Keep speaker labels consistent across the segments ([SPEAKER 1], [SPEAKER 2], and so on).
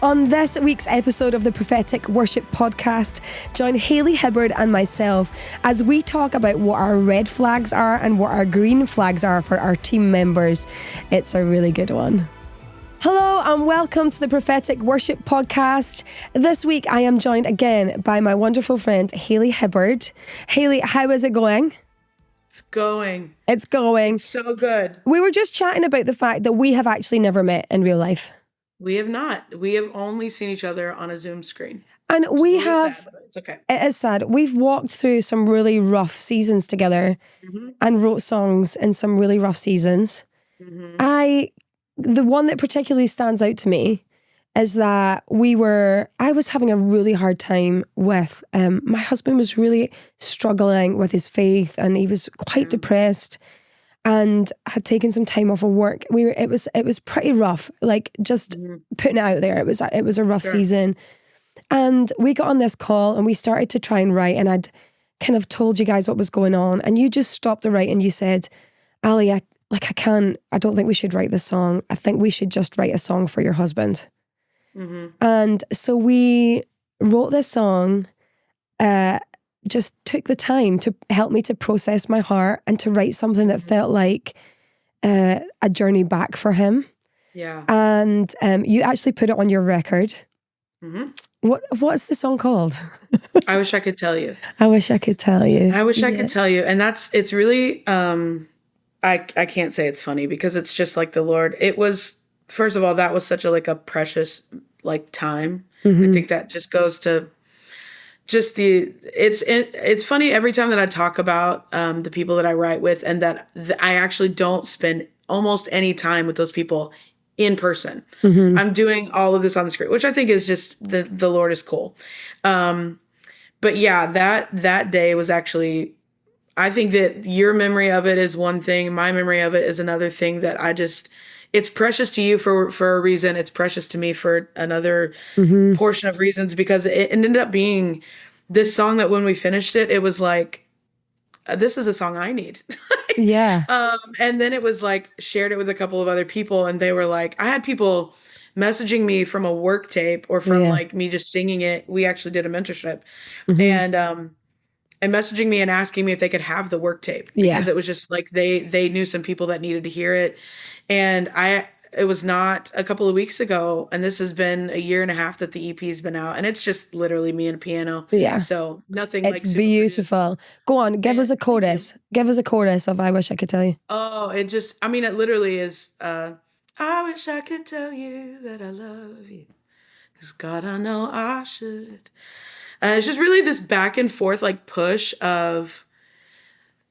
[SPEAKER 1] On this week's episode of the Prophetic Worship Podcast, join Hayley Hibbard and myself as we talk about what our red flags are and what our green flags are for our team members. It's a really good one. Hello and welcome to the Prophetic Worship Podcast. This week I am joined again by my wonderful friend Hayley Hibbard. Hayley, how is it going?
[SPEAKER 2] It's going.
[SPEAKER 1] It's going.
[SPEAKER 2] It's so good.
[SPEAKER 1] We were just chatting about the fact that we have actually never met in real life.
[SPEAKER 2] We have not. We have only seen each other on a Zoom screen.
[SPEAKER 1] And we have,
[SPEAKER 2] sad, but it's okay.
[SPEAKER 1] It is sad. We've walked through some really rough seasons together and wrote songs in some really rough seasons. The one that particularly stands out to me is that I was having a really hard time with, my husband was really struggling with his faith and he was quite depressed and had taken some time off of work. It was pretty rough, like just putting it out there. It was a rough season. And we got on this call and we started to try and write, and I'd kind of told you guys what was going on, and you just stopped the write and you said, Ali, I don't think we should write this song. I think we should just write a song for your husband. And so we wrote this song, just took the time to help me to process my heart and to write something that felt like a journey back for him.
[SPEAKER 2] Yeah.
[SPEAKER 1] And you actually put it on your record. What's the song called?
[SPEAKER 2] I Wish I Could Tell You.
[SPEAKER 1] I Wish I Could Tell You.
[SPEAKER 2] I Wish I Could Tell You. And it's really, I can't say it's funny because it's just like the Lord. It was, first of all, that was such a precious time. I think that just goes to just it's funny every time that I talk about the people that I write with, and that I actually don't spend almost any time with those people in person. I'm doing all of this on the screen, which I think is just the Lord is cool. But yeah, that day was actually, I think that your memory of it is one thing, my memory of it is another thing, that it's precious to you for a reason. It's precious to me for another portion of reasons, because it ended up being this song that when we finished it, it was like, this is a song I need.
[SPEAKER 1] Yeah.
[SPEAKER 2] And then it was like, shared it with a couple of other people, and they were like, I had people messaging me from a work tape or from me just singing it. We actually did a mentorship and messaging me and asking me if they could have the work tape, because it was just like they knew some people that needed to hear it. And it was not a couple of weeks ago, and this has been a year and a half that the EP's been out, and it's just literally me and a piano.
[SPEAKER 1] Yeah.
[SPEAKER 2] So nothing
[SPEAKER 1] it's beautiful. Go on, give us a chorus. Give us a chorus of I Wish I Could Tell You.
[SPEAKER 2] Oh, it literally is, I wish I could tell you that I love you, 'cause God, I know I should. And it's just really this back and forth push of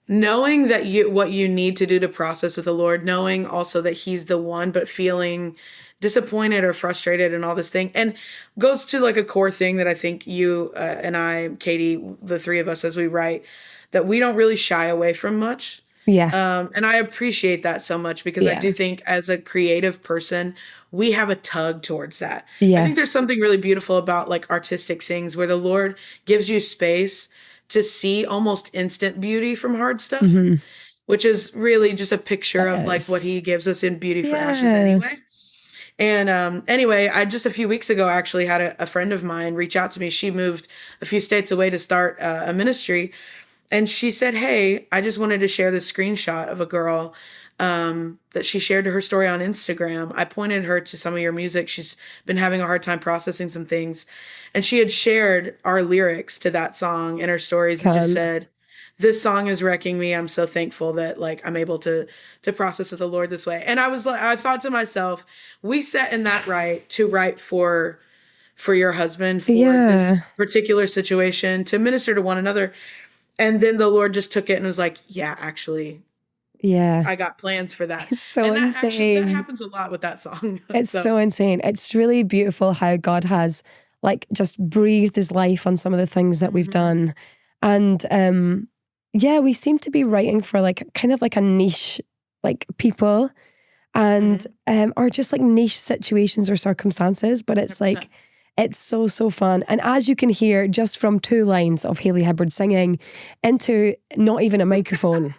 [SPEAKER 2] knowing that what you need to do to process with the Lord, knowing also that He's the one, but feeling disappointed or frustrated and all this thing. And goes to a core thing that I think you and I, Katie, the three of us as we write, that we don't really shy away from much.
[SPEAKER 1] Yeah.
[SPEAKER 2] And I appreciate that so much, because I do think as a creative person, we have a tug towards that. I think there's something really beautiful about artistic things where the Lord gives you space to see almost instant beauty from hard stuff, which is really just a picture of what He gives us in Beauty for Ashes anyway. And anyway, I just a few weeks ago actually had a friend of mine reach out to me. She moved a few states away to start a ministry. And she said, hey, I just wanted to share this screenshot of a girl that she shared her story on Instagram. I pointed her to some of your music. She's been having a hard time processing some things. And she had shared our lyrics to that song in her stories and just said, this song is wrecking me. I'm so thankful that I'm able to process with the Lord this way. And I thought to myself, we set in that to write for your husband, for this particular situation, to minister to one another. And then the Lord just took it and was like, yeah, actually, I got plans for that.
[SPEAKER 1] It's so
[SPEAKER 2] and
[SPEAKER 1] insane.
[SPEAKER 2] That happens a lot with that song.
[SPEAKER 1] It's so insane. It's really beautiful how God has just breathed His life on some of the things that we've done. And we seem to be writing for kind of a niche people, and or just niche situations or circumstances. But it's it's so fun. And as you can hear just from 2 lines of Hayley Hibbard singing into not even a microphone,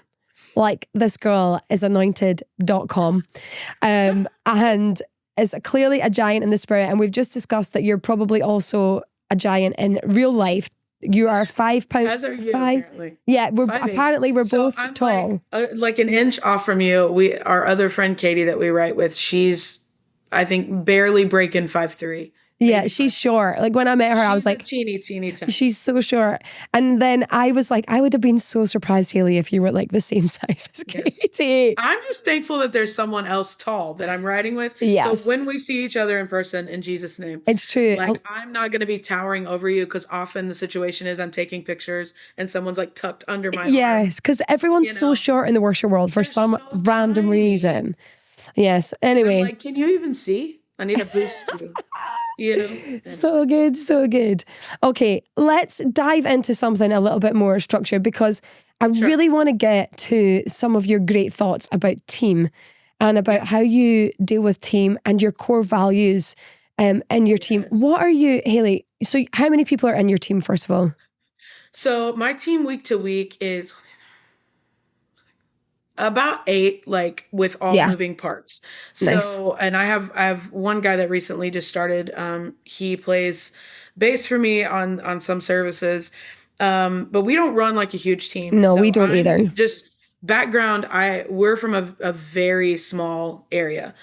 [SPEAKER 1] this girl is anointed.com. And is clearly a giant in the spirit, and we've just discussed that you're probably also a giant in real life. You are 5 pounds.
[SPEAKER 2] As are you,
[SPEAKER 1] 5.
[SPEAKER 2] apparently.
[SPEAKER 1] Yeah, we're
[SPEAKER 2] 5'8".
[SPEAKER 1] apparently we're
[SPEAKER 2] So
[SPEAKER 1] both
[SPEAKER 2] I'm
[SPEAKER 1] tall.
[SPEAKER 2] like an inch off from you. Our other friend Katie that we write with, she's, I think, barely breaking 5'3".
[SPEAKER 1] Yeah, she's short. Like when I met her, I was like,
[SPEAKER 2] teeny tiny.
[SPEAKER 1] She's so short. And then I was like, I would have been so surprised, Hayley, if you were like the same size as Katie.
[SPEAKER 2] I'm just thankful that there's someone else tall that I'm writing with.
[SPEAKER 1] Yes.
[SPEAKER 2] So when we see each other in person, in Jesus' name,
[SPEAKER 1] it's true.
[SPEAKER 2] Like I'm not going to be towering over you, because often the situation is I'm taking pictures and someone's like tucked under my arm.
[SPEAKER 1] Yes, because everyone's so short in the worship world for some random reason. Yes. Anyway.
[SPEAKER 2] I'm like, can you even see? I need a boost.
[SPEAKER 1] So good, so good. Okay, let's dive into something a little bit more structured, because I really want to get to some of your great thoughts about team and about how you deal with team and your core values in your team. What are you, Hayley? So how many people are in your team, first of all?
[SPEAKER 2] So my team week to week is about 8, like with all moving parts. So, and I have one guy that recently just started. He plays bass for me on some services. But we don't run like a huge team.
[SPEAKER 1] No, we don't either.
[SPEAKER 2] Just background, we're from a very small area.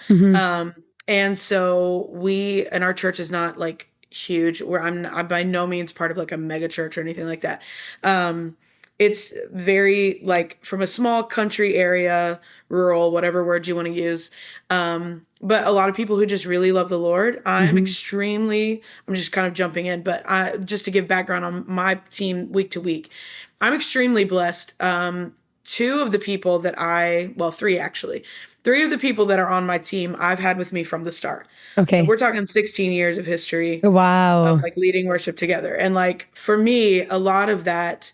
[SPEAKER 2] And so and our church is not like huge, where I'm by no means part of like a mega church or anything like that. It's very like from a small country area, rural, whatever word you want to use. But a lot of people who just really love the Lord. I'm just kind of jumping in, but just to give background on my team week to week, I'm extremely blessed. 2 of the people that 3 actually. 3 of the people that are on my team I've had with me from the start. Okay. So we're talking 16 years of history.
[SPEAKER 1] Wow.
[SPEAKER 2] Of like leading worship together. And like for me, a lot of that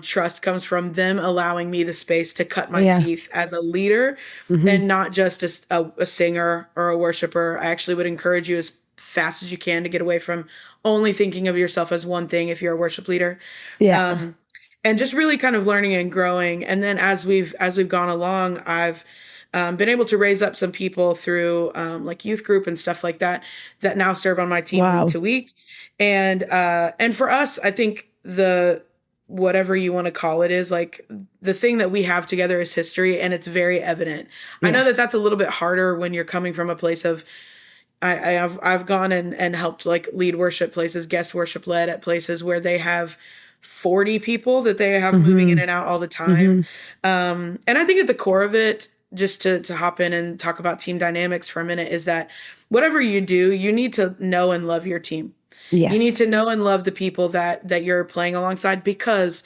[SPEAKER 2] trust comes from them allowing me the space to cut my teeth as a leader and not just a singer or a worshiper. I actually would encourage you as fast as you can to get away from only thinking of yourself as one thing if you're a worship leader. And just really kind of learning and growing. And then as we've gone along, I've been able to raise up some people through like youth group and stuff like that now serve on my team week to week. And for us, I think whatever you want to call it is like the thing that we have together is history, and it's very evident. I know that that's a little bit harder when you're coming from a place of I've gone and helped like lead worship places, guest worship led at places where they have 40 people that they have moving in and out all the time. And I think at the core of it, just to hop in and talk about team dynamics for a minute, is that whatever you do, you need to know and love your team. Yes. You need to know and love the people that you're playing alongside, because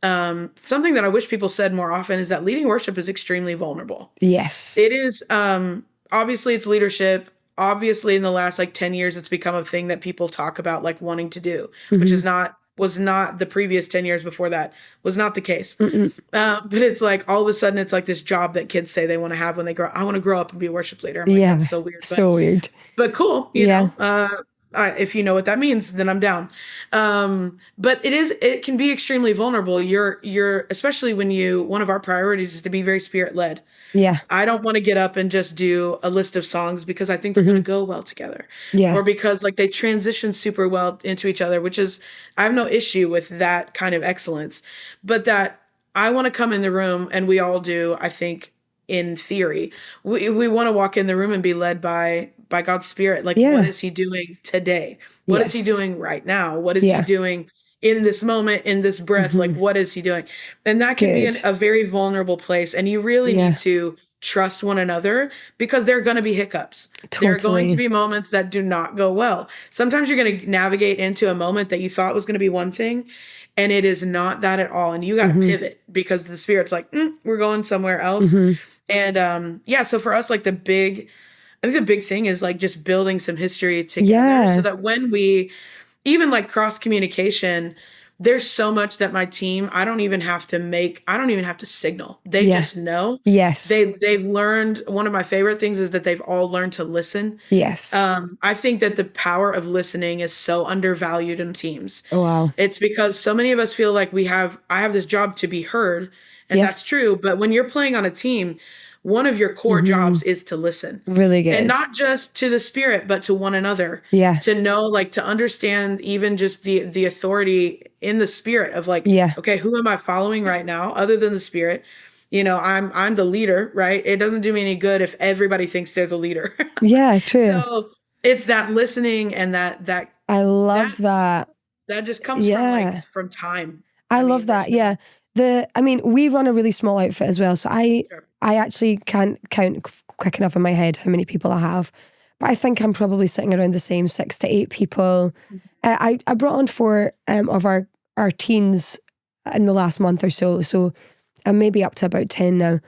[SPEAKER 2] something that I wish people said more often is that leading worship is extremely vulnerable. Yes. It is. Obviously, it's leadership. Obviously, in the last like 10 years, it's become a thing that people talk about like wanting to do, which was not the previous 10 years before that was not the case. But it's like all of a sudden it's like this job that kids say they want to have when they grow up. I want to grow up and be a worship leader. I'm like, that's so weird.
[SPEAKER 1] So weird.
[SPEAKER 2] But cool. You know, if you know what that means, then I'm down. But it can be extremely vulnerable. You're especially when one of our priorities is to be very spirit led. Yeah. I don't want to get up and just do a list of songs because I think they're going to go well together. Yeah. Or because like they transition super well into each other, which is, I have no issue with that kind of excellence, but that I want to come in the room, and we all do, I think, in theory, we want to walk in the room and be led by God's Spirit. Like, what is he doing today? What is he doing right now? What is he doing in this moment, in this breath? Like, what is he doing? And that can be a very vulnerable place. And you really need to trust one another, because there are going to be hiccups. Totally. There are going to be moments that do not go well. Sometimes you're going to navigate into a moment that you thought was going to be one thing, and it is not that at all. And you got to pivot because the Spirit's like, we're going somewhere else. And so for us, like I think the big thing is like just building some history together so that when we even like cross communication, there's so much that my team, I don't even have to signal. They just know. Yes. They've learned. One of my favorite things is that they've all learned to listen. Yes. I think that the power of listening is so undervalued in teams. Oh, wow. It's because so many of us feel like I have this job to be heard, and that's true. But when you're playing on a team, one of your core jobs is to listen.
[SPEAKER 1] Really good.
[SPEAKER 2] And not just to the Spirit, but to one another.
[SPEAKER 1] Yeah.
[SPEAKER 2] To know, like, to understand even just the authority in the Spirit of like, okay, who am I following right now other than the Spirit? You know, I'm the leader, right? It doesn't do me any good if everybody thinks they're the leader.
[SPEAKER 1] Yeah, true.
[SPEAKER 2] So it's that listening and that
[SPEAKER 1] I love that.
[SPEAKER 2] That just comes from time.
[SPEAKER 1] I love that. Yeah. We run a really small outfit as well. So I actually can't count quick enough in my head how many people I have. But I think I'm probably sitting around the same 6 to 8 people. I brought on 4 of our teens in the last month or so. So I'm maybe up to about 10 now.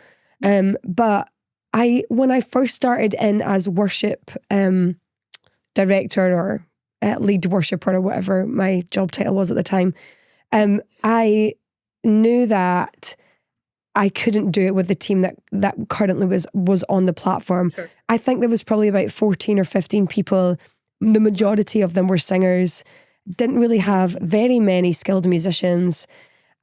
[SPEAKER 1] But when I first started in as worship director or lead worshiper or whatever my job title was at the time, I knew that I couldn't do it with the team that currently was on the platform.
[SPEAKER 2] Sure.
[SPEAKER 1] I think there was probably about 14 or 15 people. The majority of them were singers, didn't really have very many skilled musicians.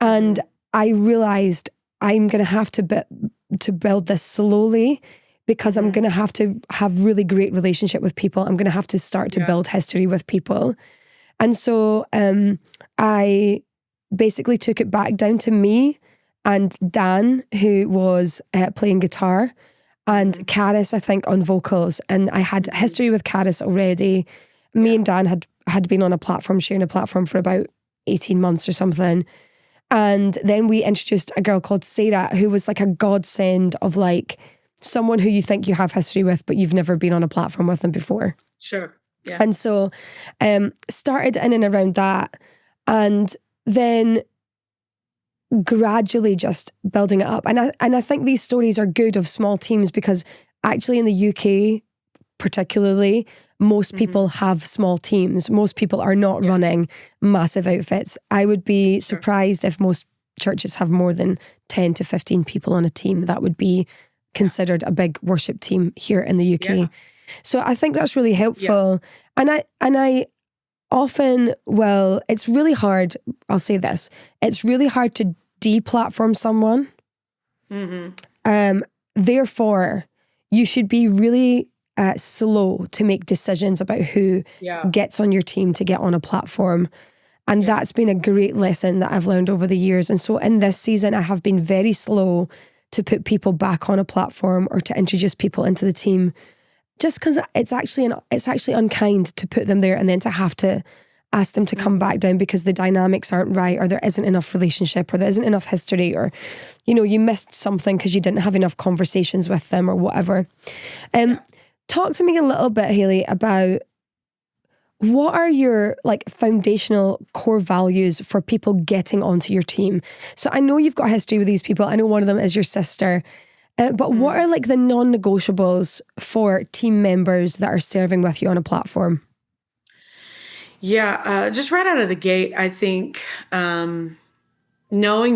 [SPEAKER 1] And I realized I'm going to have to build this slowly, because I'm going to have really great relationship with people. I'm going to have to start to build history with people. And so I basically took it back down to me and Dan, who was playing guitar, and Caris, I think, on vocals. And I had history with Caris already. Me and Dan had been on a platform, sharing a platform for about 18 months or something. And then we introduced a girl called Sarah, who was like a godsend of like someone who you think you have history with, but you've never been on a platform with them before.
[SPEAKER 2] Sure. Yeah.
[SPEAKER 1] And so started in and around that, and then gradually just building it up. And I think these stories are good of small teams, because actually in the UK particularly, most people have small teams. Most people are not running massive outfits. I would be surprised if most churches have more than 10 to 15 people on a team. That would be considered a big worship team here in the UK. Yeah. So I think that's really helpful. Yeah. And I often, it's really hard, I'll say this, it's really hard to deplatform someone. Therefore, you should be really slow to make decisions about who gets on your team to get on a platform. And that's been a great lesson that I've learned over the years. And so in this season, I have been very slow to put people back on a platform or to introduce people into the team, just because it's actually unkind to put them there and then to have to ask them to come back down because the dynamics aren't right, or there isn't enough relationship, or there isn't enough history, or you missed something because you didn't have enough conversations with them or whatever. Talk to me a little bit, Hayley, about what are your foundational core values for people getting onto your team? So I know you've got history with these people. I know one of them is your sister. But what are the non-negotiables for team members that are serving with you on a platform?
[SPEAKER 2] Yeah, just right out of the gate, I think knowing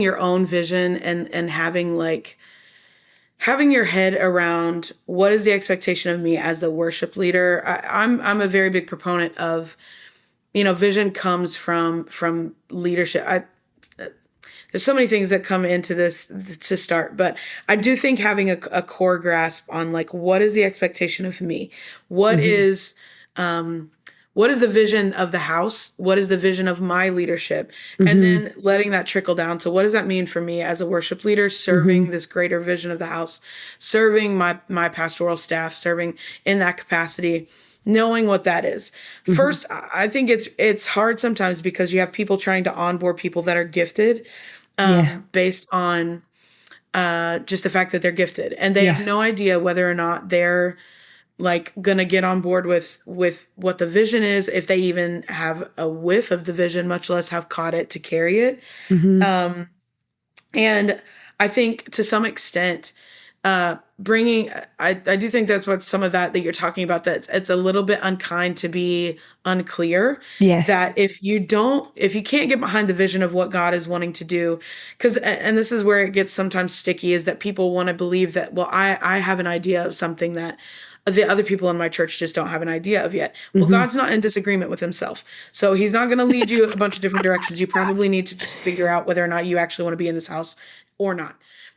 [SPEAKER 2] your own vision and having your head around what is the expectation of me as the worship leader. I'm a very big proponent of, vision comes from leadership. There's so many things that come into this to start, but I do think having a core grasp on what is the expectation of me? What is the vision of the house? What is the vision of my leadership? And then letting that trickle down to what does that mean for me as a worship leader, serving this greater vision of the house, serving my pastoral staff, serving in that capacity, knowing what that is. First, I think it's hard sometimes because you have people trying to onboard people that are gifted based on just the fact that they're gifted. And they have no idea whether or not they're gonna get on board with what the vision is, if they even have a whiff of the vision, much less have caught it to carry it. And I think to some extent, I do think that's what some of that you're talking about, that it's a little bit unkind to be unclear.
[SPEAKER 1] Yes.
[SPEAKER 2] That if you can't get behind the vision of what God is wanting to do, and this is where it gets sometimes sticky, is that people want to believe that, well, I have an idea of something that the other people in my church just don't have an idea of yet. Well, God's not in disagreement with himself. So he's not going to lead you a bunch of different directions. You probably need to just figure out whether or not you actually want to be in this house or not.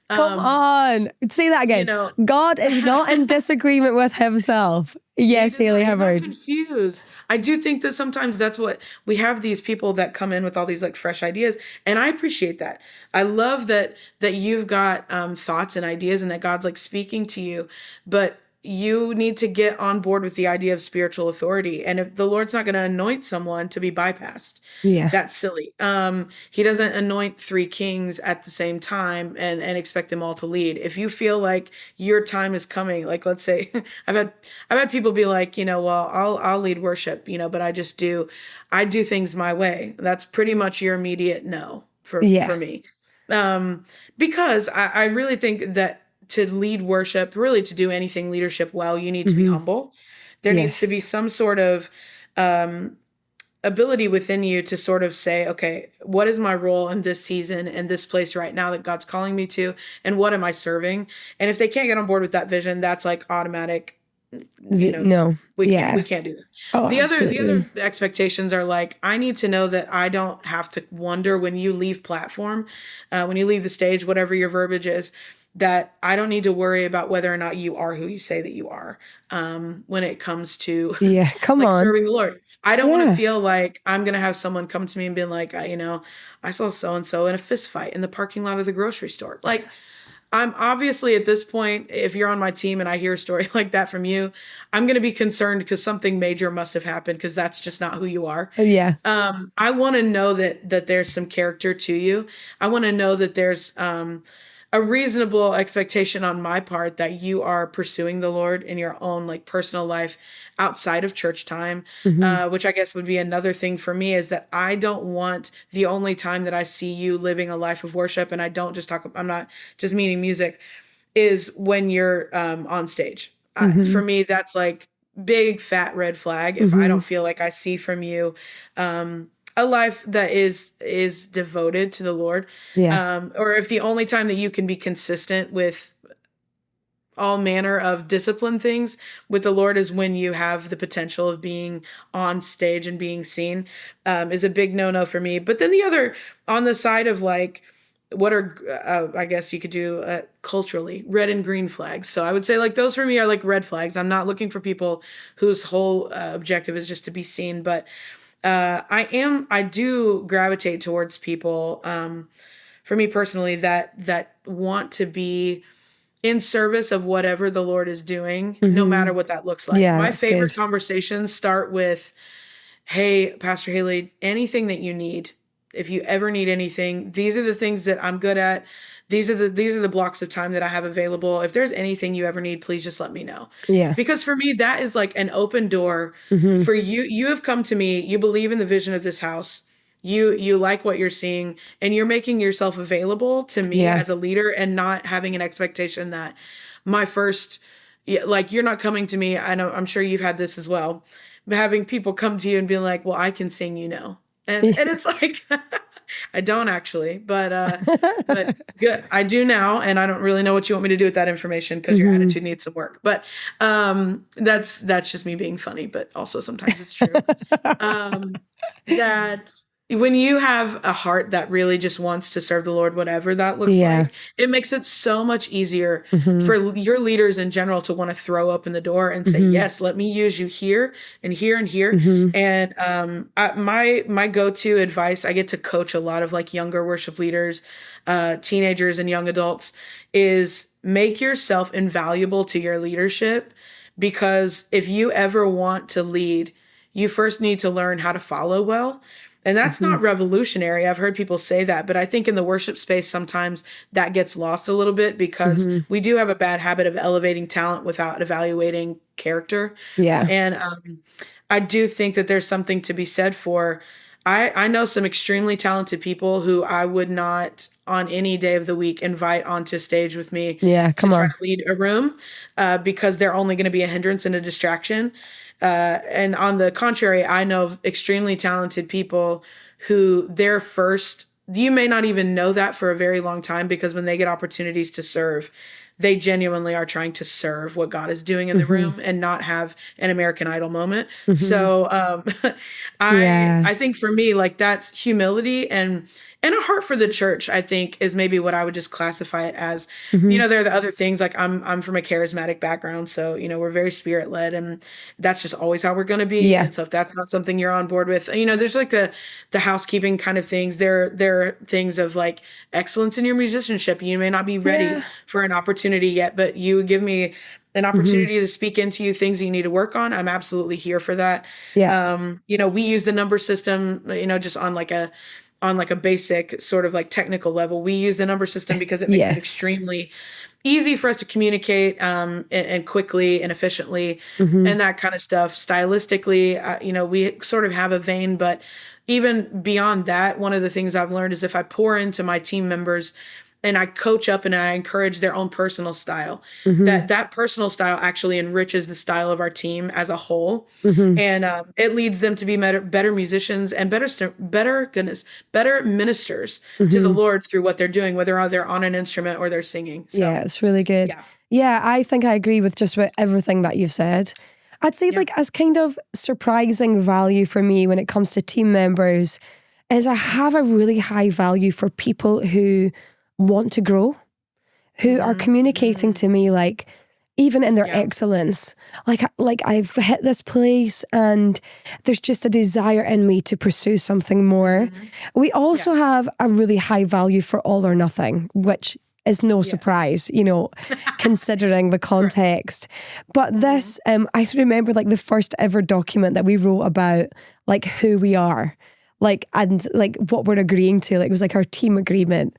[SPEAKER 1] Come on. Say that again. God is not in disagreement with himself. Yes, Hayley Hibbard.
[SPEAKER 2] I'm not confused. I do think that sometimes that's what we have, these people that come in with all these like fresh ideas. And I appreciate that. I love that you've got thoughts and ideas and that God's like speaking to you. But you need to get on board with the idea of spiritual authority. And if the Lord's not going to anoint someone to be bypassed, that's silly. He doesn't anoint 3 kings at the same time and expect them all to lead. If you feel like your time is coming, like let's say I've had people be like, well, I'll lead worship, but I do things my way. That's pretty much your immediate no for me. Because I really think that to lead worship, really to do anything leadership well, you need to be humble. There needs to be some sort of ability within you to sort of say, okay, what is my role in this season and this place right now that God's calling me to, and what am I serving? And if they can't get on board with that vision, that's like automatic.
[SPEAKER 1] No,
[SPEAKER 2] we can't do that.
[SPEAKER 1] Oh,
[SPEAKER 2] the other expectations are like, I need to know that I don't have to wonder when you leave platform, when you leave the stage, whatever your verbiage is, that I don't need to worry about whether or not you are who you say that you are, when it comes to serving the Lord. I don't want to feel like I'm going to have someone come to me and be like, I saw so-and-so in a fist fight in the parking lot of the grocery store. Like, I'm obviously at this point, if you're on my team and I hear a story like that from you, I'm going to be concerned because something major must have happened, because that's just not who you are. I want to know that there's some character to you. I want to know that there's a reasonable expectation on my part that you are pursuing the Lord in your own like personal life outside of church time, which I guess would be another thing for me, is that I don't want the only time that I see you living a life of worship, and I'm not just meaning music, is when you're on stage. For me, that's like big fat red flag if I don't feel like I see from you a life that is devoted to the Lord. Or if the only time that you can be consistent with all manner of discipline things with the Lord is when you have the potential of being on stage and being seen, is a big no-no for me. But then the other, on the side of like, what are, I guess you could do culturally, red and green flags. So I would say like those for me are like red flags. I'm not looking for people whose whole objective is just to be seen, but I do gravitate towards people, for me personally, that want to be in service of whatever the Lord is doing, no matter what that looks like. My favorite conversations start with, hey, Pastor Hayley, anything that you need, if you ever need anything, these are the things that I'm good at. These are the blocks of time that I have available. If there's anything you ever need, please just let me know. Because for me, that is like an open door for you. You have come to me, you believe in the vision of this house. You like what you're seeing, and you're making yourself available to me as a leader, and not having an expectation that my first, like, you're not coming to me. I know, I'm sure you've had this as well, having people come to you and be like, well, I can sing, and it's like, I don't actually, but good. I do now, and I don't really know what you want me to do with that information, because your attitude needs some work. But that's just me being funny, but also sometimes it's true. That when you have a heart that really just wants to serve the Lord, whatever that looks like, it makes it so much easier for your leaders in general to want to throw open the door and say, yes, let me use you here and here and here. And my go-to advice, I get to coach a lot of like younger worship leaders, teenagers and young adults, is make yourself invaluable to your leadership. Because if you ever want to lead, you first need to learn how to follow well. And that's not revolutionary. I've heard people say that, but I think in the worship space, sometimes that gets lost a little bit, because we do have a bad habit of elevating talent without evaluating character. And I do think that there's something to be said for, I know some extremely talented people who I would not on any day of the week invite onto stage with me to try to lead a room, because they're only going to be a hindrance and a distraction. And on the contrary, I know extremely talented people who you may not even know that for a very long time, because when they get opportunities to serve, they genuinely are trying to serve what God is doing in the room and not have an American Idol moment. So I think for me, like, that's humility and a heart for the church, I think, is maybe what I would just classify it as. There are the other things, like I'm from a charismatic background, so we're very spirit led, and that's just always how we're going to be. And so if that's not something you're on board with, there's like the housekeeping kind of things. There are things of like excellence in your musicianship. You may not be ready for an opportunity yet, but you give me an opportunity to speak into you things you need to work on. I'm absolutely here for that. We use the number system, just on like a basic sort of like technical level. We use the number system because it makes it extremely easy for us to communicate and quickly and efficiently and that kind of stuff. Stylistically, we sort of have a vein, but even beyond that, one of the things I've learned is if I pour into my team members and I coach up and I encourage their own personal style, that personal style actually enriches the style of our team as a whole. And it leads them to be better musicians and better ministers to the Lord through what they're doing, whether they're on an instrument or they're singing. So,
[SPEAKER 1] yeah, it's really good. Yeah, I think I agree with just about everything that you've said. I'd say like as kind of surprising value for me when it comes to team members is I have a really high value for people who want to grow, who are communicating to me, like, even in their excellence, like I've hit this place and there's just a desire in me to pursue something more. We also have a really high value for all or nothing, which is no surprise, considering the context. But this, I remember like the first ever document that we wrote about like who we are, like, and like what we're agreeing to, like it was like our team agreement.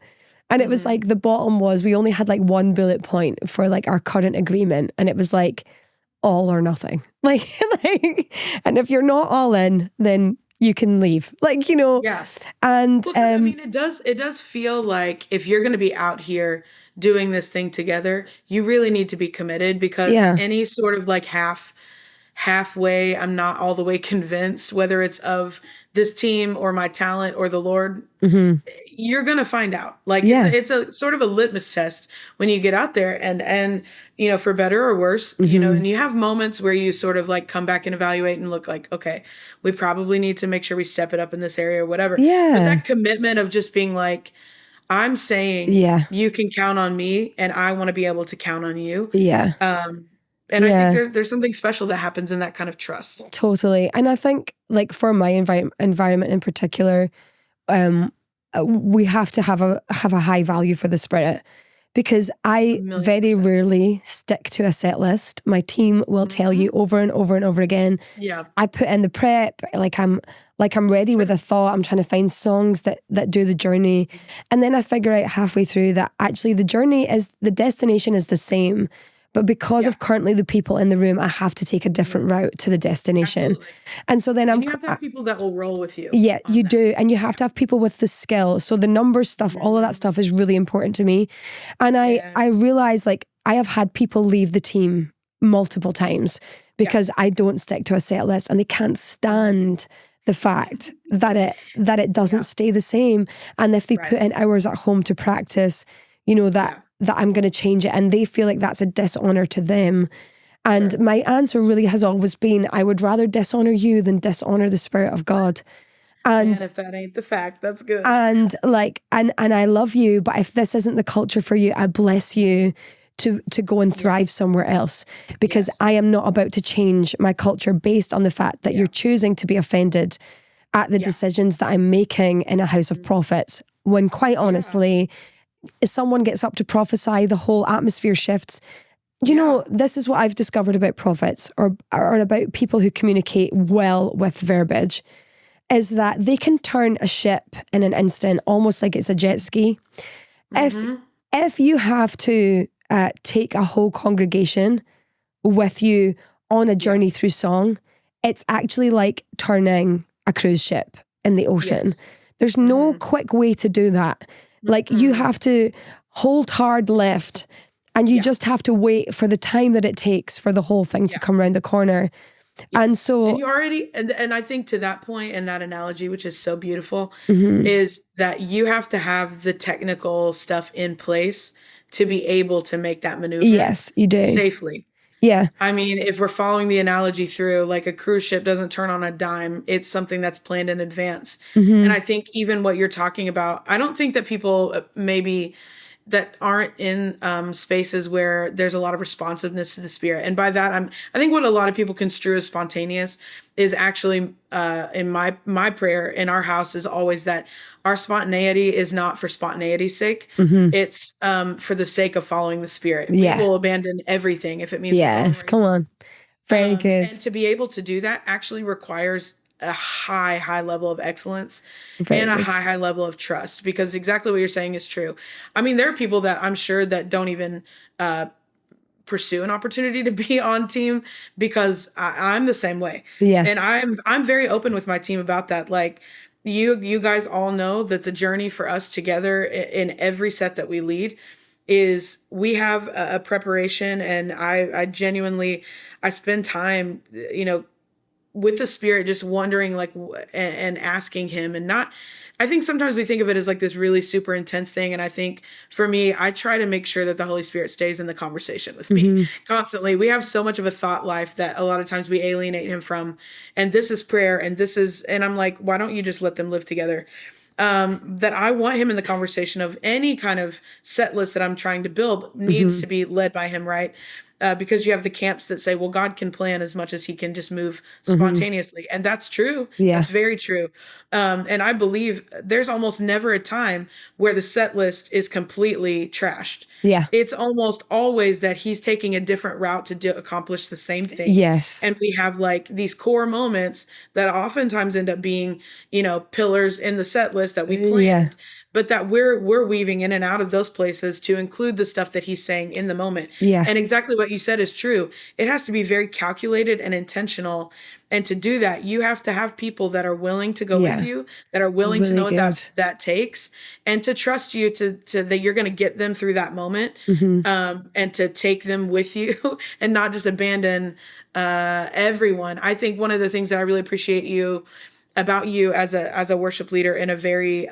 [SPEAKER 1] And it was like, the bottom was, we only had like one bullet point for like our current agreement. And it was like all or nothing. Like, and if you're not all in, then you can leave. Like, and
[SPEAKER 2] I mean, it does feel like if you're going to be out here doing this thing together, you really need to be committed, because any sort of like halfway, I'm not all the way convinced, whether it's of this team or my talent or the Lord, you're going to find out. Like, it's a sort of a litmus test when you get out there, and for better or worse, and you have moments where you sort of like come back and evaluate and look like, okay, we probably need to make sure we step it up in this area or whatever. But that commitment of just being like, I'm saying you can count on me and I want to be able to count on you. And I think there's something special that happens in that kind of trust.
[SPEAKER 1] Totally. And I think like for my environment in particular, we have to have a high value for the Spirit, because I very rarely stick to a set list. My team will tell you over and over and over again. I put in the prep, like I'm ready with a thought. I'm trying to find songs that do the journey. And then I figure out halfway through that actually the destination is the same. But because of currently the people in the room, I have to take a different route to the destination.
[SPEAKER 2] Absolutely.
[SPEAKER 1] And so then
[SPEAKER 2] you have to have people that will roll with you.
[SPEAKER 1] Yeah, you do. And you have to have people with the skill. So the number stuff, all of that stuff is really important to me. And I realize like I have had people leave the team multiple times because I don't stick to a set list, and they can't stand the fact that it doesn't stay the same. And if they put in hours at home to practice, that I'm going to change it, and they feel like that's a dishonor to them. And my answer really has always been, I would rather dishonor you than dishonor the Spirit of God. And
[SPEAKER 2] if that ain't the fact, that's good.
[SPEAKER 1] And like, and I love you, but if this isn't the culture for you, I bless you to go and thrive somewhere else, because I am not about to change my culture based on the fact that you're choosing to be offended at the decisions that I'm making in a house of prophets, when quite honestly, if someone gets up to prophesy, the whole atmosphere shifts. This is what I've discovered about prophets, or about people who communicate well with verbiage, is that they can turn a ship in an instant, almost like it's a jet ski. If you have to take a whole congregation with you on a journey through song, it's actually like turning a cruise ship in the ocean. There's no quick way to do that. Like you have to hold hard left, and you just have to wait for the time that it takes for the whole thing to come around the corner. And so,
[SPEAKER 2] and you already, and I think to that point and that analogy, which is so beautiful, is that you have to have the technical stuff in place to be able to make that maneuver.
[SPEAKER 1] Yes, you do.
[SPEAKER 2] Safely.
[SPEAKER 1] Yeah.
[SPEAKER 2] I mean, if we're following the analogy through, like a cruise ship doesn't turn on a dime. It's something that's planned in advance. And I think even what you're talking about, I don't think that people maybe that aren't in spaces where there's a lot of responsiveness to the Spirit. And by that, I think what a lot of people construe as spontaneous is actually in my prayer in our house is always that our spontaneity is not for spontaneity's sake. It's for the sake of following the Spirit. We will abandon everything if it means
[SPEAKER 1] yes, come on. Very good.
[SPEAKER 2] And to be able to do that actually requires a high level of excellence and a high level of trust, because exactly what you're saying is true. I mean, there are people that I'm sure that don't even pursue an opportunity to be on team because I'm the same way.
[SPEAKER 1] Yeah.
[SPEAKER 2] And I'm very open with my team about that. Like you guys all know that the journey for us together in every set that we lead is we have a preparation, and I genuinely, I spend time, with the Spirit, just wondering like, and asking him, and not, I think sometimes we think of it as like this really super intense thing. And I think for me, I try to make sure that the Holy Spirit stays in the conversation with me constantly. We have so much of a thought life that a lot of times we alienate him from, and this is prayer. And I'm like, why don't you just let them live together? That I want him in the conversation of any kind of set list that I'm trying to build needs to be led by him, right? Because you have the camps that say, well, God can plan as much as he can just move spontaneously. And that's true.
[SPEAKER 1] Yeah.
[SPEAKER 2] That's very true. And I believe there's almost never a time where the set list is completely trashed.
[SPEAKER 1] Yeah.
[SPEAKER 2] It's almost always that he's taking a different route to accomplish the same thing.
[SPEAKER 1] Yes.
[SPEAKER 2] And we have like these core moments that oftentimes end up being, pillars in the set list that we planned. But that we're weaving in and out of those places to include the stuff that he's saying in the moment.
[SPEAKER 1] Yeah.
[SPEAKER 2] And exactly what you said is true. It has to be very calculated and intentional. And to do that, you have to have people that are willing to go with you, that are willing to know what that takes, and to trust you to that you're going to get them through that moment, and to take them with you and not just abandon everyone. I think one of the things that I really appreciate about you as a worship leader in a very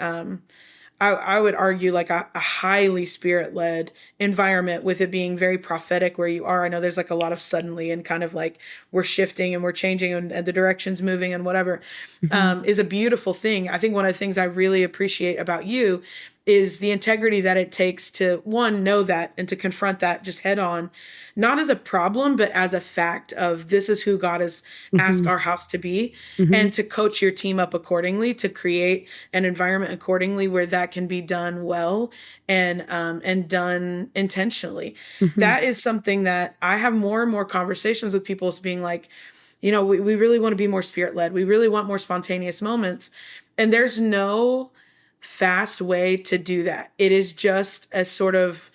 [SPEAKER 2] I would argue like a highly Spirit-led environment, with it being very prophetic where you are. I know there's like a lot of suddenly and kind of like we're shifting and we're changing and the direction's moving and whatever, is a beautiful thing. I think one of the things I really appreciate about you is the integrity that it takes to, one, know that and to confront that just head on, not as a problem, but as a fact of this is who God has asked our house to be, and to coach your team up accordingly, to create an environment accordingly where that can be done well and done intentionally. That is something that I have more and more conversations with people being like, we really want to be more Spirit-led. We really want more spontaneous moments. And there's no fast way to do that. It is just a sort of,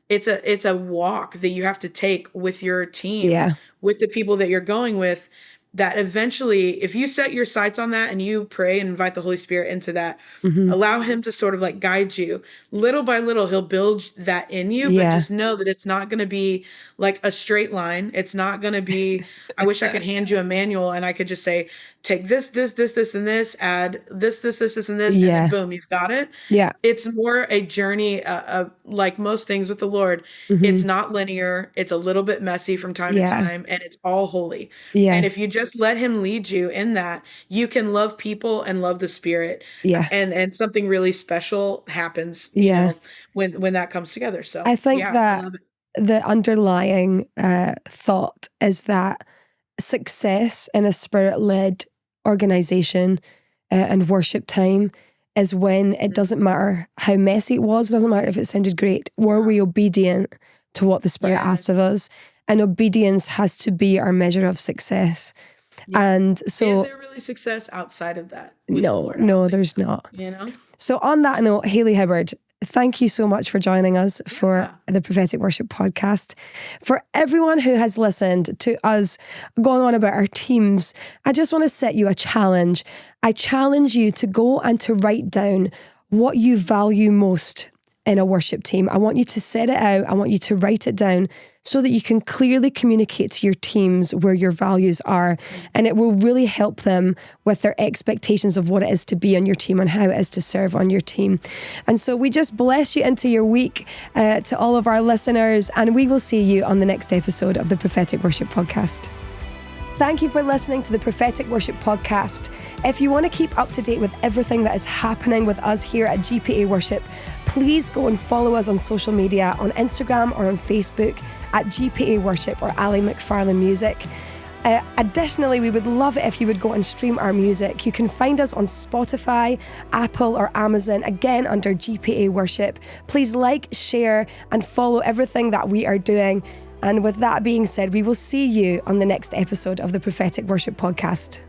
[SPEAKER 2] it's a walk that you have to take with your team, with the people that you're going with, that eventually, if you set your sights on that and you pray and invite the Holy Spirit into that, allow him to sort of like guide you little by little, he'll build that in you, but just know that it's not going to be like a straight line. It's not going to be, I wish I could hand you a manual and I could just say, take this, and this, add this, and this, and then boom, you've got it. Yeah. It's more a journey of like most things with the Lord. It's not linear. It's a little bit messy from time to time, and it's all holy. And if you just let him lead you in that, you can love people and love the Spirit. And something really special happens, when that comes together. So
[SPEAKER 1] I think that the underlying thought is that success in a Spirit-led organization and worship time is when it doesn't matter how messy it was, doesn't matter if it sounded great, were we obedient to what the Spirit asked of us? And obedience has to be our measure of success. And so,
[SPEAKER 2] is there really success outside of that?
[SPEAKER 1] No, there's not. So on that note, Hayley Hibbard, thank you so much for joining us for the Prophetic Worship Podcast. For everyone who has listened to us going on about our teams, I just want to set you a challenge. I challenge you to go and to write down what you value most in a worship team. I want you to set it out. I want you to write it down so that you can clearly communicate to your teams where your values are. And it will really help them with their expectations of what it is to be on your team and how it is to serve on your team. And so we just bless you into your week to all of our listeners, and we will see you on the next episode of the Prophetic Worship Podcast. Thank you for listening to the Prophetic Worship Podcast. If you want to keep up to date with everything that is happening with us here at GPA Worship, please go and follow us on social media, on Instagram or on Facebook at GPA Worship or Ali McFarlane Music. Additionally, we would love it if you would go and stream our music. You can find us on Spotify, Apple or Amazon, again under GPA Worship. Please like, share and follow everything that we are doing. And with that being said, we will see you on the next episode of the Prophetic Worship Podcast.